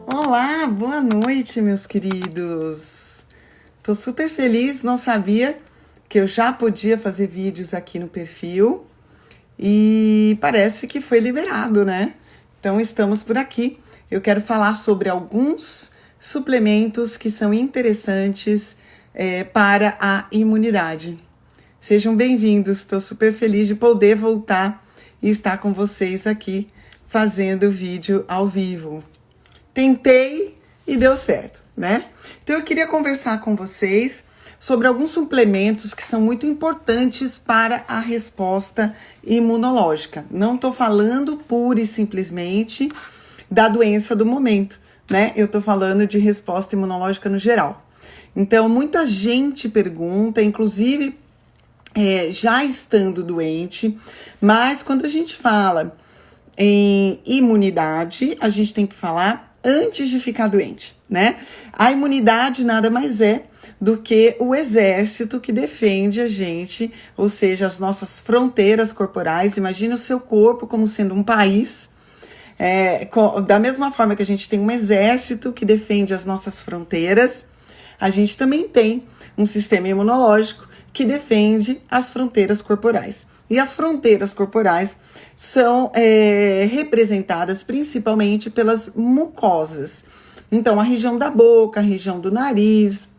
Olá, boa noite, meus queridos. Tô super feliz, não sabia que eu já podia fazer vídeos aqui no perfil e parece que foi liberado, né? Então estamos por aqui. Eu quero falar sobre alguns suplementos que são interessantes para a imunidade. Sejam bem-vindos, estou super feliz de poder voltar e estar com vocês aqui fazendo vídeo ao vivo. Tentei e deu certo, né? Então eu queria conversar com vocês sobre alguns suplementos que são muito importantes para a resposta imunológica. Não estou falando pura e simplesmente da doença do momento, né? Eu estou falando de resposta imunológica no geral. Então, muita gente pergunta, inclusive já estando doente, mas quando a gente fala em imunidade, a gente tem que falar antes de ficar doente, né? A imunidade nada mais é do que o exército que defende a gente, ou seja, as nossas fronteiras corporais. Imagina o seu corpo como sendo um país. Da mesma forma que a gente tem um exército que defende as nossas fronteiras, a gente também tem um sistema imunológico que defende as fronteiras corporais. E as fronteiras corporais são representadas principalmente pelas mucosas. Então, a região da boca, a região do nariz,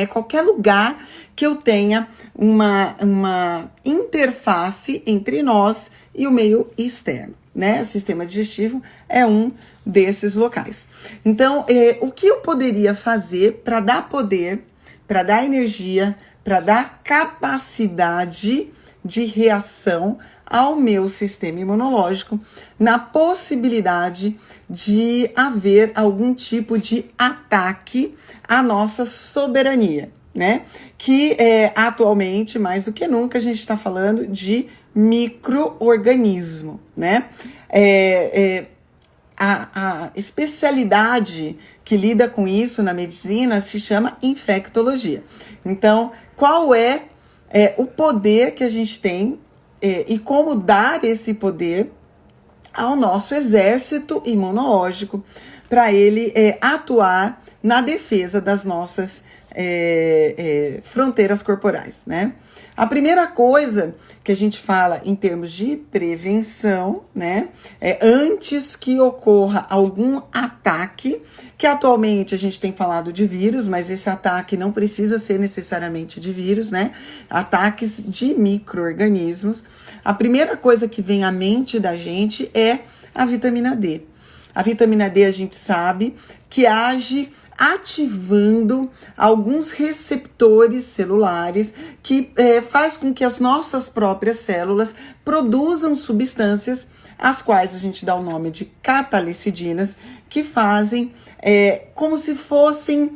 qualquer lugar que eu tenha uma interface entre nós e o meio externo, né? O sistema digestivo é um desses locais. Então, o que eu poderia fazer para dar poder, para dar energia, para dar capacidade de reação ao meu sistema imunológico, na possibilidade de haver algum tipo de ataque à nossa soberania, né? Que atualmente, mais do que nunca, a gente está falando de micro-organismo, né? A especialidade que lida com isso na medicina se chama infectologia. Então, qual é o poder que a gente tem e como dar esse poder ao nosso exército imunológico para ele atuar na defesa das nossas fronteiras corporais, né? A primeira coisa que a gente fala em termos de prevenção, né, antes que ocorra algum ataque, que atualmente a gente tem falado de vírus, mas esse ataque não precisa ser necessariamente de vírus, né? Ataques de micro-organismos. A primeira coisa que vem à mente da gente é a vitamina D. A vitamina D a gente sabe que age ativando alguns receptores celulares que faz com que as nossas próprias células produzam substâncias, as quais a gente dá o nome de catalicidinas, que fazem como se fossem,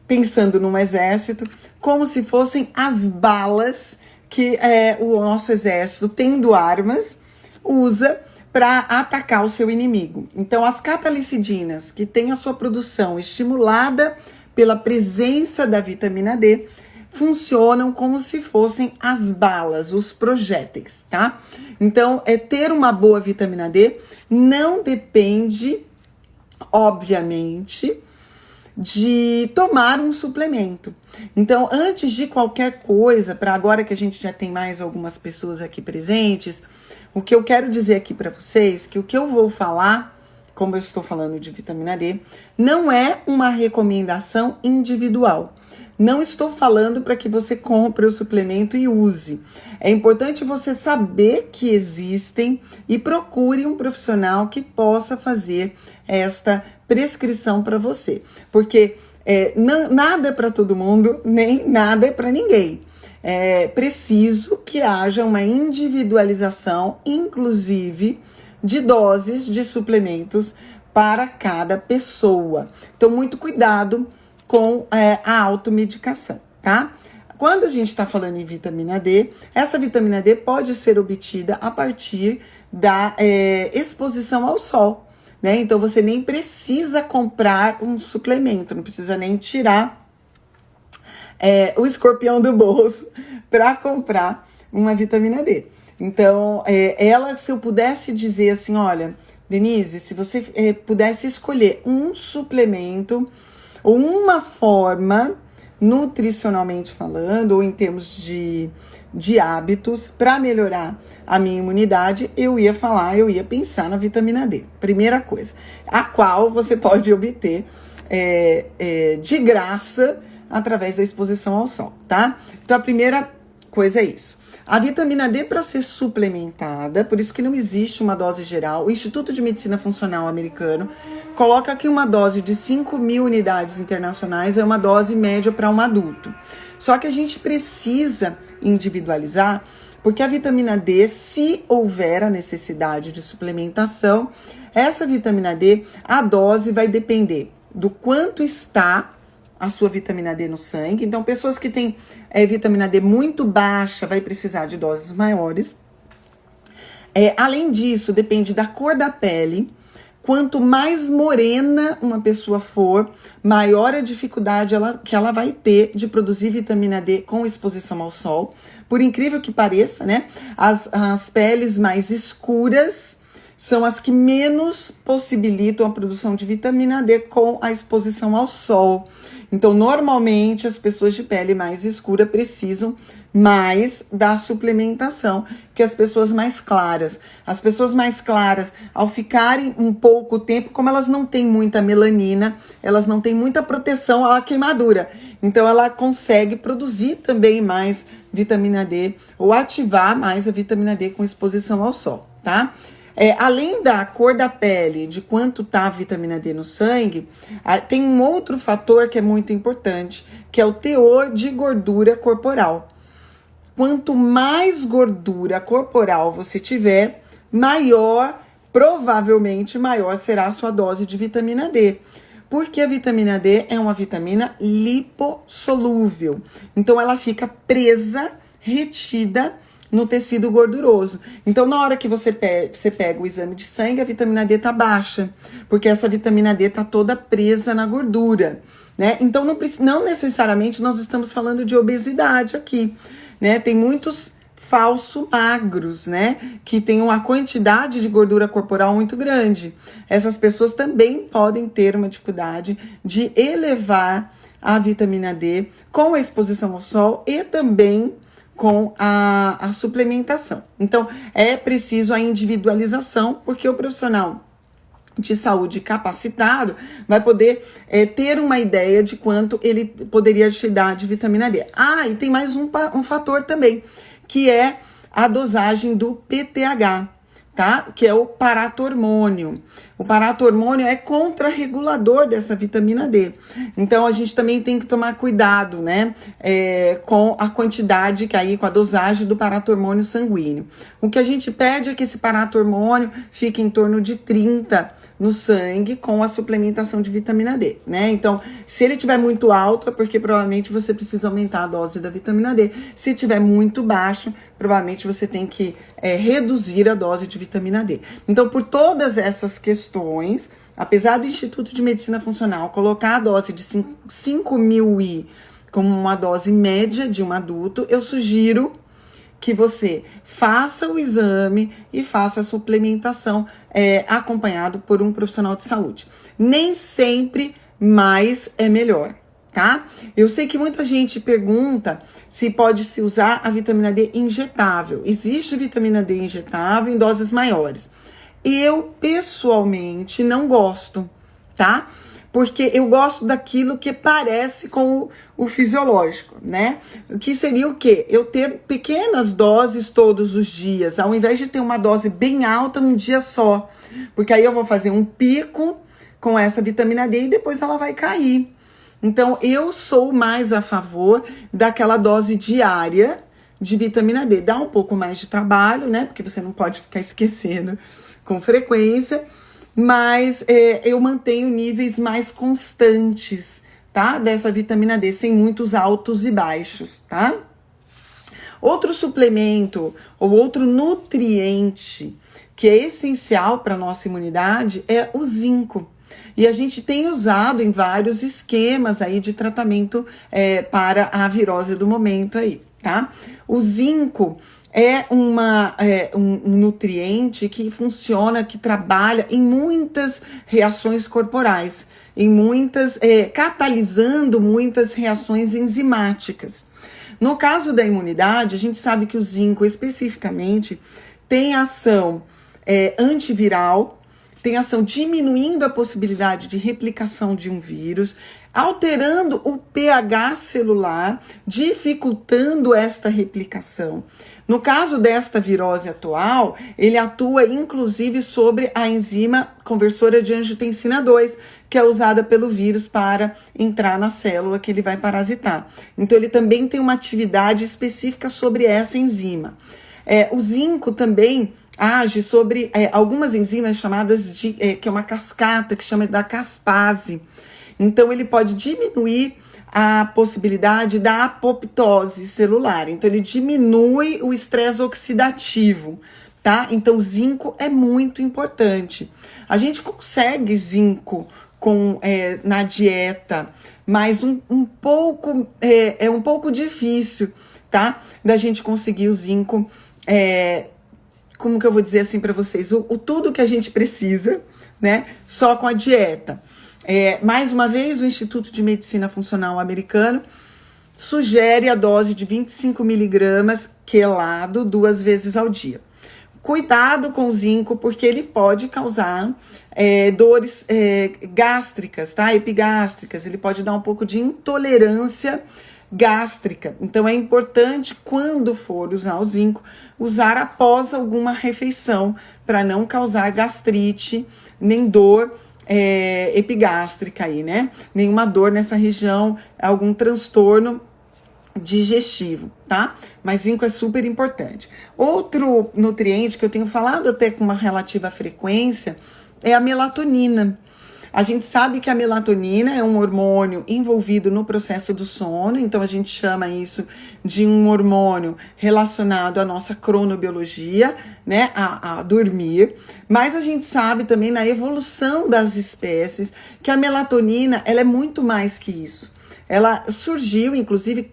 pensando num exército, como se fossem as balas que o nosso exército, tendo armas, usa para atacar o seu inimigo. Então, as catalicidinas, que têm a sua produção estimulada pela presença da vitamina D, funcionam como se fossem as balas, os projéteis, tá? Então, ter uma boa vitamina D não depende, obviamente, de tomar um suplemento. Então, antes de qualquer coisa, para agora que a gente já tem mais algumas pessoas aqui presentes, o que eu quero dizer aqui para vocês, que o que eu vou falar, como eu estou falando de vitamina D, não é uma recomendação individual. Não estou falando para que você compre o suplemento e use. É importante você saber que existem e procure um profissional que possa fazer esta prescrição para você. Porque nada é para todo mundo, nem nada é para ninguém. É preciso que haja uma individualização, inclusive de doses de suplementos para cada pessoa. Então, muito cuidado com a automedicação, tá? Quando a gente está falando em vitamina D, essa vitamina D pode ser obtida a partir da exposição ao sol, né? Então, você nem precisa comprar um suplemento, não precisa nem tirar o escorpião do bolso para comprar uma vitamina D. Então, ela, se eu pudesse dizer assim, olha, Denise, se você pudesse escolher um suplemento ou uma forma, nutricionalmente falando, ou em termos de hábitos, para melhorar a minha imunidade, eu ia pensar na vitamina D. Primeira coisa, a qual você pode obter de graça através da exposição ao sol, tá? Então, a primeira coisa é isso. A vitamina D, para ser suplementada, por isso que não existe uma dose geral, o Instituto de Medicina Funcional americano coloca aqui uma dose de 5.000 unidades internacionais, é uma dose média para um adulto. Só que a gente precisa individualizar, porque a vitamina D, se houver a necessidade de suplementação, essa vitamina D, a dose vai depender do quanto está a sua vitamina D no sangue. Então, pessoas que têm vitamina D muito baixa vai precisar de doses maiores. Além disso, depende da cor da pele. Quanto mais morena uma pessoa for, maior a dificuldade que ela vai ter de produzir vitamina D com exposição ao sol. Por incrível que pareça, né? As peles mais escuras são as que menos possibilitam a produção de vitamina D com a exposição ao sol. Então, normalmente, as pessoas de pele mais escura precisam mais da suplementação que as pessoas mais claras. As pessoas mais claras, ao ficarem um pouco tempo, como elas não têm muita melanina, elas não têm muita proteção à queimadura. Então, ela consegue produzir também mais vitamina D ou ativar mais a vitamina D com exposição ao sol, tá? Além da cor da pele, de quanto tá a vitamina D no sangue, tem um outro fator que é muito importante, que é o teor de gordura corporal. Quanto mais gordura corporal você tiver, provavelmente maior será a sua dose de vitamina D. Porque a vitamina D é uma vitamina lipossolúvel. Então, ela fica presa, retida no tecido gorduroso. Então, na hora que você pega o exame de sangue, a vitamina D tá baixa, porque essa vitamina D tá toda presa na gordura, né? Então, não necessariamente nós estamos falando de obesidade aqui, né? Tem muitos falsos magros, né? Que tem uma quantidade de gordura corporal muito grande. Essas pessoas também podem ter uma dificuldade de elevar a vitamina D com a exposição ao sol e também com a suplementação. Então, é preciso a individualização, porque o profissional de saúde capacitado vai poder ter uma ideia de quanto ele poderia te dar de vitamina D. E tem mais um fator também, que é a dosagem do PTH, tá? Que é o paratormônio. O paratormônio é contrarregulador dessa vitamina D. Então, a gente também tem que tomar cuidado, né? Com a quantidade, com a dosagem do paratormônio sanguíneo. O que a gente pede é que esse paratormônio fique em torno de 30 no sangue com a suplementação de vitamina D, né? Então, se ele estiver muito alto, é porque provavelmente você precisa aumentar a dose da vitamina D. Se estiver muito baixo, provavelmente você tem que reduzir a dose de vitamina D. Então, por todas essas questões, apesar do Instituto de Medicina Funcional colocar a dose de 5.000 I como uma dose média de um adulto, eu sugiro que você faça o exame e faça a suplementação acompanhado por um profissional de saúde. Nem sempre mais é melhor, tá? Eu sei que muita gente pergunta se pode-se usar a vitamina D injetável. Existe vitamina D injetável em doses maiores. Eu, pessoalmente, não gosto, tá? Porque eu gosto daquilo que parece com o fisiológico, né? Que seria o quê? Eu ter pequenas doses todos os dias, ao invés de ter uma dose bem alta um dia só. Porque aí eu vou fazer um pico com essa vitamina D e depois ela vai cair. Então, eu sou mais a favor daquela dose diária de vitamina D. Dá um pouco mais de trabalho, né? Porque você não pode ficar esquecendo com frequência, mas eu mantenho níveis mais constantes, tá? Dessa vitamina D, sem muitos altos e baixos, tá? Outro suplemento ou outro nutriente que é essencial para a nossa imunidade é o zinco. E a gente tem usado em vários esquemas aí de tratamento para a virose do momento aí, tá? O zinco é um nutriente que funciona, que trabalha em muitas reações corporais, catalisando muitas reações enzimáticas. No caso da imunidade, a gente sabe que o zinco especificamente tem ação antiviral, tem ação diminuindo a possibilidade de replicação de um vírus, alterando o pH celular, dificultando esta replicação. No caso desta virose atual, ele atua inclusive sobre a enzima conversora de angiotensina 2, que é usada pelo vírus para entrar na célula que ele vai parasitar. Então ele também tem uma atividade específica sobre essa enzima. O zinco também age sobre algumas enzimas chamadas de, que é uma cascata, que chama da caspase. Então, ele pode diminuir a possibilidade da apoptose celular. Então, ele diminui o estresse oxidativo, tá? Então, o zinco é muito importante. A gente consegue zinco na dieta, mas um pouco difícil, tá? Da gente conseguir o zinco, como que eu vou dizer assim para vocês? Tudo que a gente precisa, né? Só com a dieta. Mais uma vez, o Instituto de Medicina Funcional americano sugere a dose de 25 miligramas quelado 2 vezes ao dia. Cuidado com o zinco, porque ele pode causar dores gástricas, tá? Epigástricas. Ele pode dar um pouco de intolerância gástrica. Então, é importante, quando for usar o zinco, usar após alguma refeição, para não causar gastrite, nem dor epigástrica aí, né? Nenhuma dor nessa região, algum transtorno digestivo, tá? Mas zinco é super importante. Outro nutriente que eu tenho falado até com uma relativa frequência é a melatonina. A gente sabe que a melatonina é um hormônio envolvido no processo do sono, então a gente chama isso de um hormônio relacionado à nossa cronobiologia, né, a dormir. Mas a gente sabe também na evolução das espécies que a melatonina, ela é muito mais que isso. Ela surgiu, inclusive,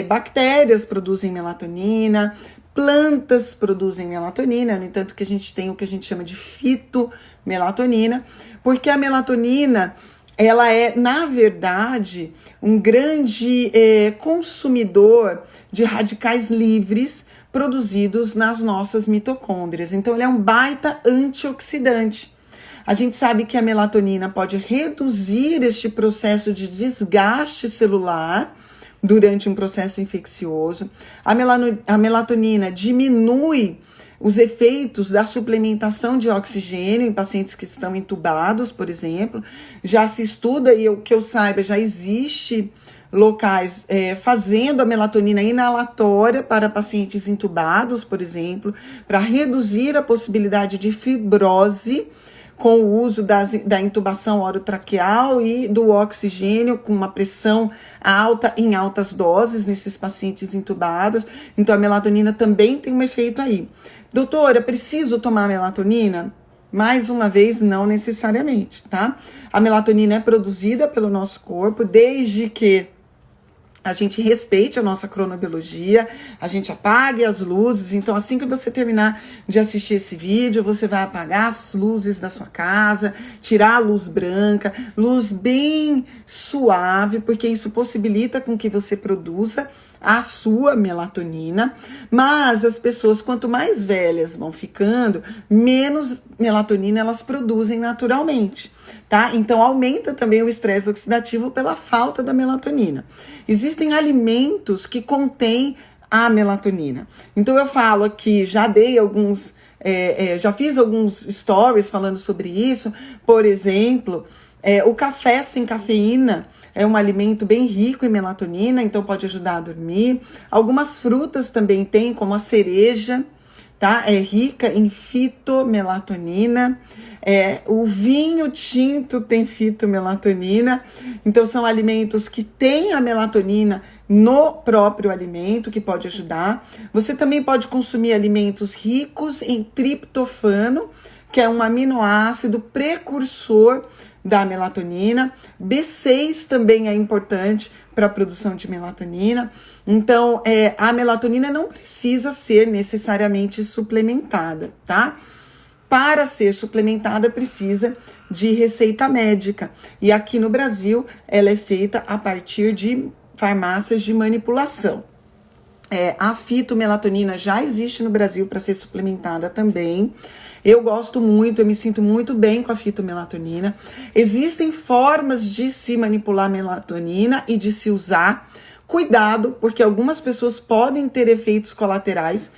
bactérias produzem melatonina, plantas produzem melatonina, no entanto que a gente tem o que a gente chama de fitomelatonina, porque a melatonina, ela é, na verdade, um grande consumidor de radicais livres produzidos nas nossas mitocôndrias. Então, ele é um baita antioxidante. A gente sabe que a melatonina pode reduzir este processo de desgaste celular durante um processo infeccioso. A melatonina diminui os efeitos da suplementação de oxigênio em pacientes que estão entubados, por exemplo. Já se estuda, e o que eu saiba, já existe locais fazendo a melatonina inalatória para pacientes entubados, por exemplo, para reduzir a possibilidade de fibrose com o uso da intubação orotraqueal e do oxigênio com uma pressão alta em altas doses nesses pacientes entubados. Então, a melatonina também tem um efeito aí. Doutora, preciso tomar melatonina? Mais uma vez, não necessariamente, tá? A melatonina é produzida pelo nosso corpo desde que a gente respeite a nossa cronobiologia, a gente apague as luzes. Então, assim que você terminar de assistir esse vídeo, você vai apagar as luzes da sua casa, tirar a luz branca, luz bem suave, porque isso possibilita com que você produza a sua melatonina. Mas as pessoas, quanto mais velhas vão ficando, menos melatonina elas produzem naturalmente, tá? Então, aumenta também o estresse oxidativo pela falta da melatonina. Existem alimentos que contêm a melatonina. Então, eu falo aqui, já fiz alguns stories falando sobre isso. Por exemplo, o café sem cafeína é um alimento bem rico em melatonina, então pode ajudar a dormir. Algumas frutas também tem, como a cereja, tá? É rica em fitomelatonina. O vinho tinto tem fitomelatonina. Então, são alimentos que têm a melatonina no próprio alimento, que pode ajudar. Você também pode consumir alimentos ricos em triptofano, que é um aminoácido precursor da melatonina. B6 também é importante para a produção de melatonina. Então, a melatonina não precisa ser necessariamente suplementada, tá? Para ser suplementada, precisa de receita médica. E aqui no Brasil, ela é feita a partir de farmácias de manipulação. A fitomelatonina já existe no Brasil para ser suplementada também. Eu gosto muito, eu me sinto muito bem com a fitomelatonina. Existem formas de se manipular a melatonina e de se usar. Cuidado, porque algumas pessoas podem ter efeitos colaterais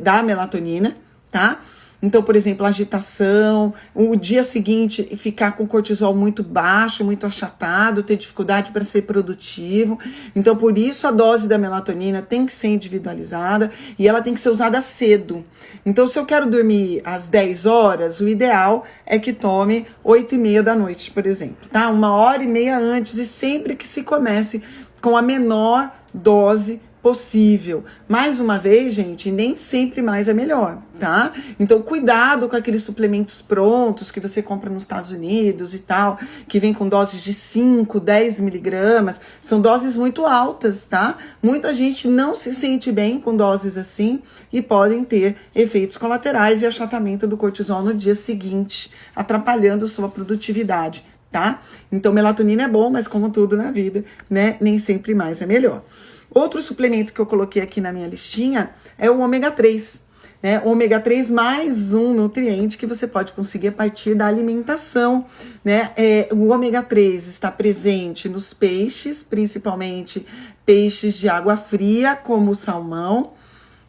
da melatonina, tá? Então, por exemplo, agitação, o dia seguinte ficar com cortisol muito baixo, muito achatado, ter dificuldade para ser produtivo. Então, por isso a dose da melatonina tem que ser individualizada e ela tem que ser usada cedo. Então, se eu quero dormir às 10 horas, o ideal é que tome 8h30 da noite, por exemplo, tá? 1h30 antes e sempre que se comece com a menor dose possível. Mais uma vez, gente, nem sempre mais é melhor, tá? Então, cuidado com aqueles suplementos prontos que você compra nos Estados Unidos e tal, que vem com doses de 5, 10 miligramas. São doses muito altas, tá? Muita gente não se sente bem com doses assim e podem ter efeitos colaterais e achatamento do cortisol no dia seguinte, atrapalhando sua produtividade, tá? Então, melatonina é bom, mas como tudo na vida, né? Nem sempre mais é melhor. Outro suplemento que eu coloquei aqui na minha listinha é o ômega 3, né? O ômega 3 mais um nutriente que você pode conseguir a partir da alimentação, né? O ômega 3 está presente nos peixes, principalmente peixes de água fria, como o salmão,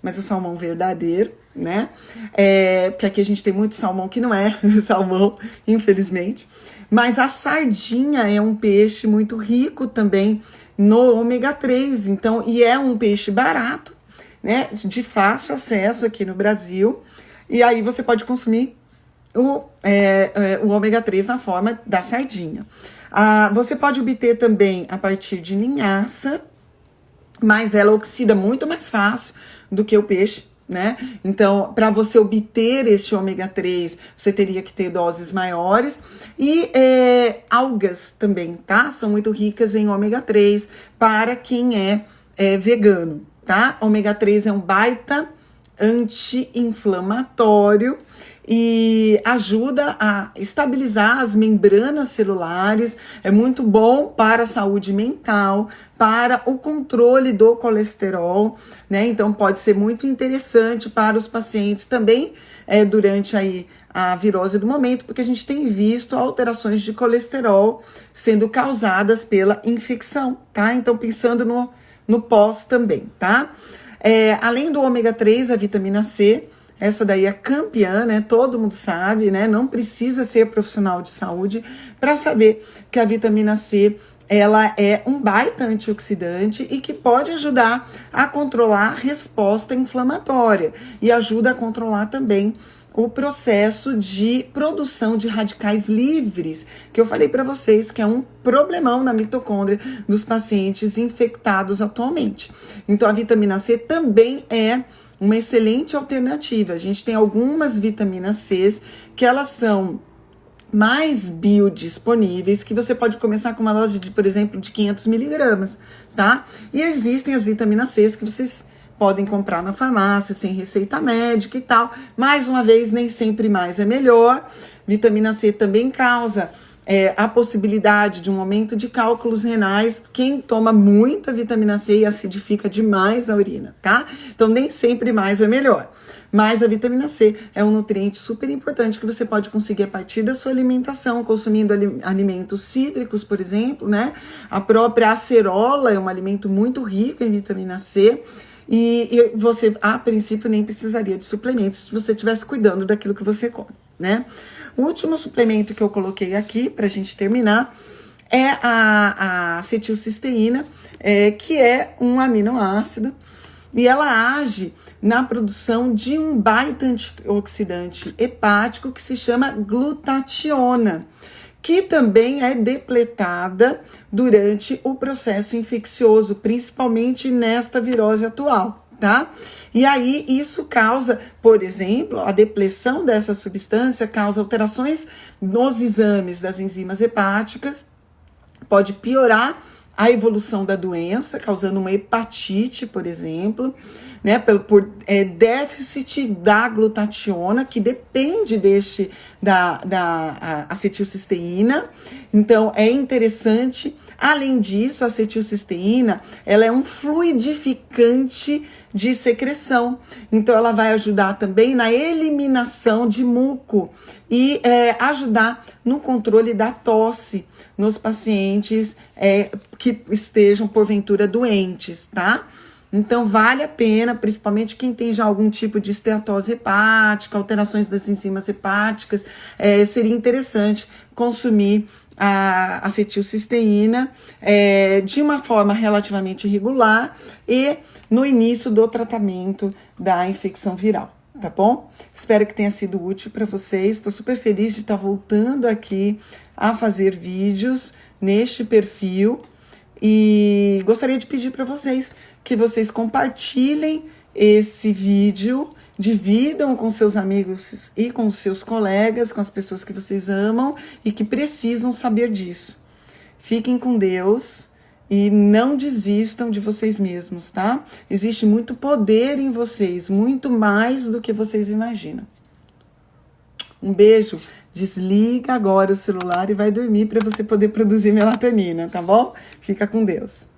mas o salmão verdadeiro, né? Porque aqui a gente tem muito salmão que não é salmão, infelizmente. Mas a sardinha é um peixe muito rico também no ômega 3, então, e é um peixe barato, né, de fácil acesso aqui no Brasil, e aí você pode consumir o ômega 3 na forma da sardinha. Você pode obter também a partir de linhaça, mas ela oxida muito mais fácil do que o peixe, né? Então, para você obter esse ômega 3, você teria que ter doses maiores. E algas também, tá? São muito ricas em ômega 3 para quem é vegano, tá? Ômega 3 é um baita anti-inflamatório e ajuda a estabilizar as membranas celulares, é muito bom para a saúde mental, para o controle do colesterol, né? Então pode ser muito interessante para os pacientes também durante aí a virose do momento, porque a gente tem visto alterações de colesterol sendo causadas pela infecção, tá? Então pensando no pós também, tá? Além do ômega 3, a vitamina C, essa daí é campeã, né? Todo mundo sabe, né? Não precisa ser profissional de saúde para saber que a vitamina C, ela é um baita antioxidante e que pode ajudar a controlar a resposta inflamatória e ajuda a controlar também o processo de produção de radicais livres, que eu falei para vocês que é um problemão na mitocôndria dos pacientes infectados atualmente. Então, a vitamina C também é uma excelente alternativa. A gente tem algumas vitaminas C que elas são mais biodisponíveis, que você pode começar com uma dose de, por exemplo, de 500 miligramas, tá? E existem as vitaminas C que vocês podem comprar na farmácia, sem receita médica e tal. Mais uma vez, nem sempre mais é melhor. Vitamina C também causa a possibilidade de um aumento de cálculos renais. Quem toma muita vitamina C e acidifica demais a urina, tá? Então, nem sempre mais é melhor. Mas a vitamina C é um nutriente super importante que você pode conseguir a partir da sua alimentação, consumindo alimentos cítricos, por exemplo, né? A própria acerola é um alimento muito rico em vitamina C. E você, a princípio, nem precisaria de suplementos se você estivesse cuidando daquilo que você come, né? O último suplemento que eu coloquei aqui, para a gente terminar, é a acetilcisteína, que é um aminoácido, e ela age na produção de um baita antioxidante hepático que se chama glutationa, que também é depletada durante o processo infeccioso, principalmente nesta virose atual, tá? E aí isso causa, por exemplo, a depressão dessa substância causa alterações nos exames das enzimas hepáticas, pode piorar a evolução da doença, causando uma hepatite, por exemplo, né, por déficit da glutationa, que depende da acetilcisteína. Então, é interessante. Além disso, a acetilcisteína, ela é um fluidificante de secreção. Então, ela vai ajudar também na eliminação de muco e ajudar no controle da tosse nos pacientes que estejam, porventura, doentes, tá? Então, vale a pena, principalmente quem tem já algum tipo de esteatose hepática, alterações das enzimas hepáticas, seria interessante consumir a acetilcisteína de uma forma relativamente regular e no início do tratamento da infecção viral, tá bom? Espero que tenha sido útil para vocês. Estou super feliz de estar voltando aqui a fazer vídeos neste perfil e gostaria de pedir para vocês que vocês compartilhem esse vídeo, dividam com seus amigos e com seus colegas, com as pessoas que vocês amam e que precisam saber disso. Fiquem com Deus e não desistam de vocês mesmos, tá? Existe muito poder em vocês, muito mais do que vocês imaginam. Um beijo. Desliga agora o celular e vai dormir para você poder produzir melatonina, tá bom? Fica com Deus.